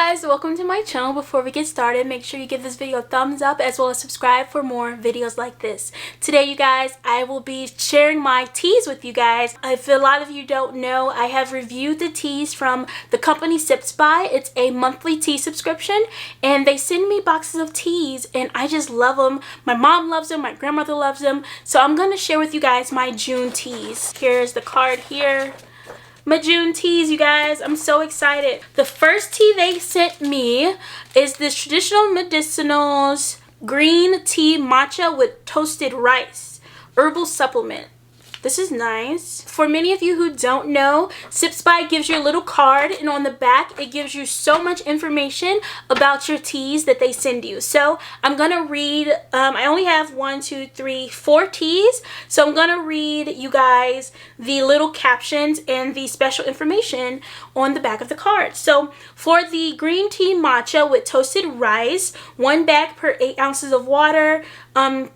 guys, welcome to my channel. Before we get started, make sure you give this video a thumbs up as well as subscribe for more videos like this. Today, you guys, I will be sharing my teas with you guys. If a lot of you don't know, I have reviewed the teas from the company SipsBy. It's a monthly tea subscription and they send me boxes of teas and I just love them. My mom loves them, my grandmother loves them. So I'm going to share with you guys my June teas. Here's the card here. My June teas, you guys. I'm so excited. The first tea they sent me is this traditional Medicinals green tea matcha with toasted rice herbal supplement. This is nice. For many of you who don't know, SipsBy gives you a little card, and on the back it gives you so much information about your teas that they send you. So I'm gonna read, I only have 4 teas, so I'm gonna read you guys the little captions and the special information on the back of the card. So for the green tea matcha with toasted rice, 1 bag per 8 ounces of water,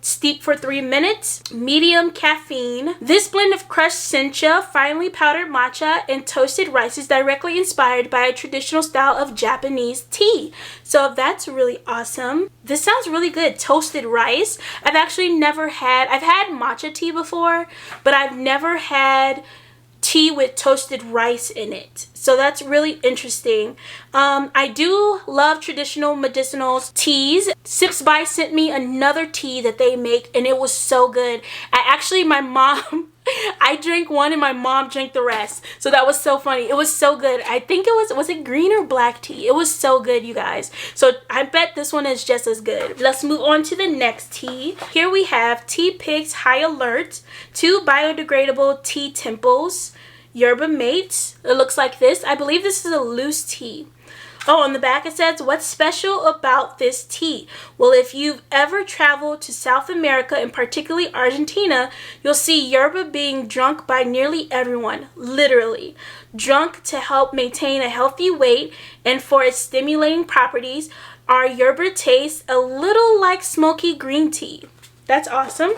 steep for 3 minutes, medium caffeine. This blend of crushed sencha, finely powdered matcha, and toasted rice is directly inspired by a traditional style of Japanese tea. So that's really awesome. This sounds really good. Toasted rice. I've had matcha tea before, but I've never had tea with toasted rice in it. So that's really interesting. I do love traditional medicinals teas. SipsBy sent me another tea that they make and it was so good. My mom I drank one and my mom drank the rest. So that was so funny. It was so good. I think it was it green or black tea? It was so good, you guys. So I bet this one is just as good. Let's move on to the next tea. Here we have Tea Pig's High Alert, 2 biodegradable tea temples, Yerba Mate. It looks like this. I believe this is a loose tea. Oh, on the back it says, what's special about this tea? Well, if you've ever traveled to South America, and particularly Argentina, you'll see yerba being drunk by nearly everyone, literally. Drunk to help maintain a healthy weight and for its stimulating properties, our yerba tastes a little like smoky green tea. That's awesome.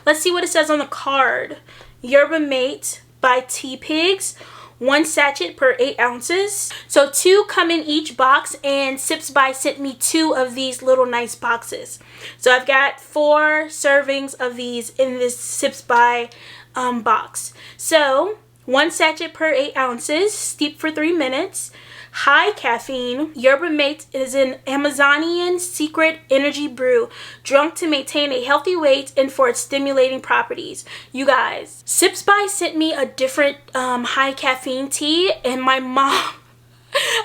Let's see what it says on the card. Yerba Mate by Tea Pigs. 1 sachet per 8 ounces. So 2 come in each box, and SipsBy sent me 2 of these little nice boxes. So I've got 4 servings of these in this SipsBy box. So 1 sachet per 8 ounces, steep for 3 minutes. High caffeine. Yerba Mate is an Amazonian secret energy brew, drunk to maintain a healthy weight and for its stimulating properties. You guys, SipsBy sent me a different high caffeine tea, and my mom,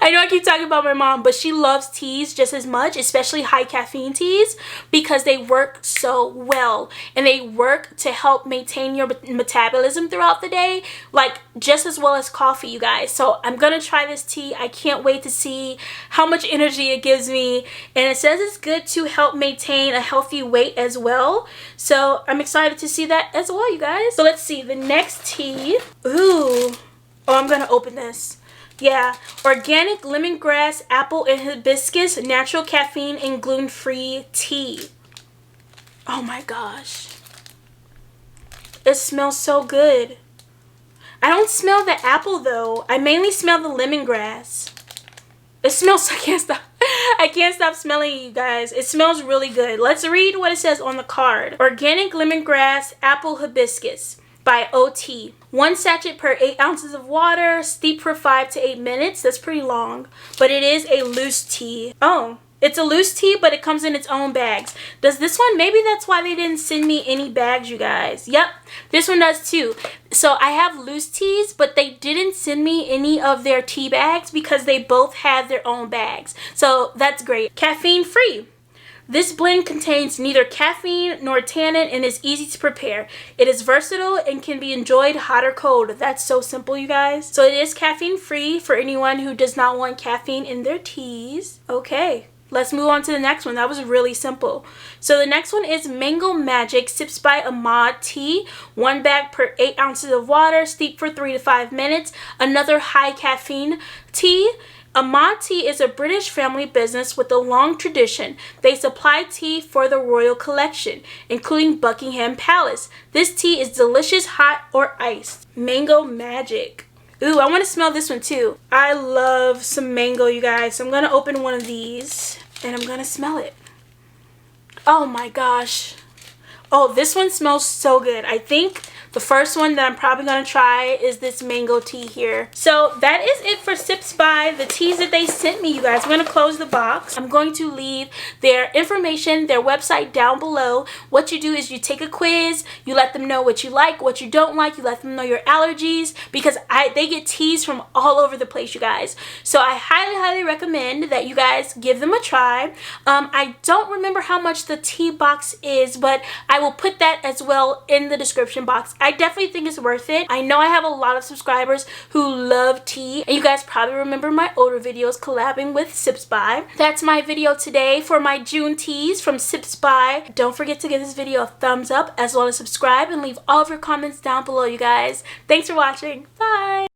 I know I keep talking about my mom, but she loves teas just as much, especially high caffeine teas, because they work so well and they work to help maintain your metabolism throughout the day, like just as well as coffee, you guys. So I'm gonna try this tea. I can't wait to see how much energy it gives me, and it says it's good to help maintain a healthy weight as well. So I'm excited to see that as well, you guys. So let's see the next tea. Ooh, oh, I'm gonna open this. Yeah, organic lemongrass, apple, and hibiscus, natural caffeine, and gluten-free tea. Oh my gosh. It smells so good. I don't smell the apple though. I mainly smell the lemongrass. It smells, I can't stop smelling it, you guys. It smells really good. Let's read what it says on the card. Organic lemongrass, apple, hibiscus by OT. 1 sachet per 8 ounces of water, steep for 5 to 8 minutes. That's pretty long, but it is a loose tea. Oh, it's a loose tea, but it comes in its own bags. Does this one? Maybe that's why they didn't send me any bags, you guys. Yep, this one does too. So I have loose teas, but they didn't send me any of their tea bags because they both have their own bags. So that's great. Caffeine free. This blend contains neither caffeine nor tannin and is easy to prepare. It is versatile and can be enjoyed hot or cold. That's so simple, you guys. So it is caffeine free for anyone who does not want caffeine in their teas. Okay, let's move on to the next one. That was really simple. So the next one is Mingle Magic SipsBy Ahmad tea. 1 bag per 8 ounces of water, steep for 3 to 5 minutes. Another high caffeine tea. Ahmad Tea is a British family business with a long tradition. They supply tea for the royal collection, including Buckingham Palace. This tea is delicious hot or iced. Mango Magic. Ooh, I want to smell this one too. I love some mango, you guys. So I'm going to open one of these and I'm going to smell it. Oh my gosh. Oh, this one smells so good. I think the first one that I'm probably going to try is this mango tea here. So that is it for SipsBy, the teas that they sent me, you guys. I'm going to close the box. I'm going to leave their information, their website down below. What you do is you take a quiz, you let them know what you like, what you don't like, you let them know your allergies, because they get teas from all over the place, you guys. So I highly recommend that you guys give them a try. I don't remember how much the tea box is, but I will put that as well in the description box. I definitely think it's worth it. I know I have a lot of subscribers who love tea, and you guys probably remember my older videos collabing with SipsBy. That's my video today for my June teas from SipsBy. Don't forget to give this video a thumbs up as well as subscribe and leave all of your comments down below, you guys. Thanks for watching. Bye!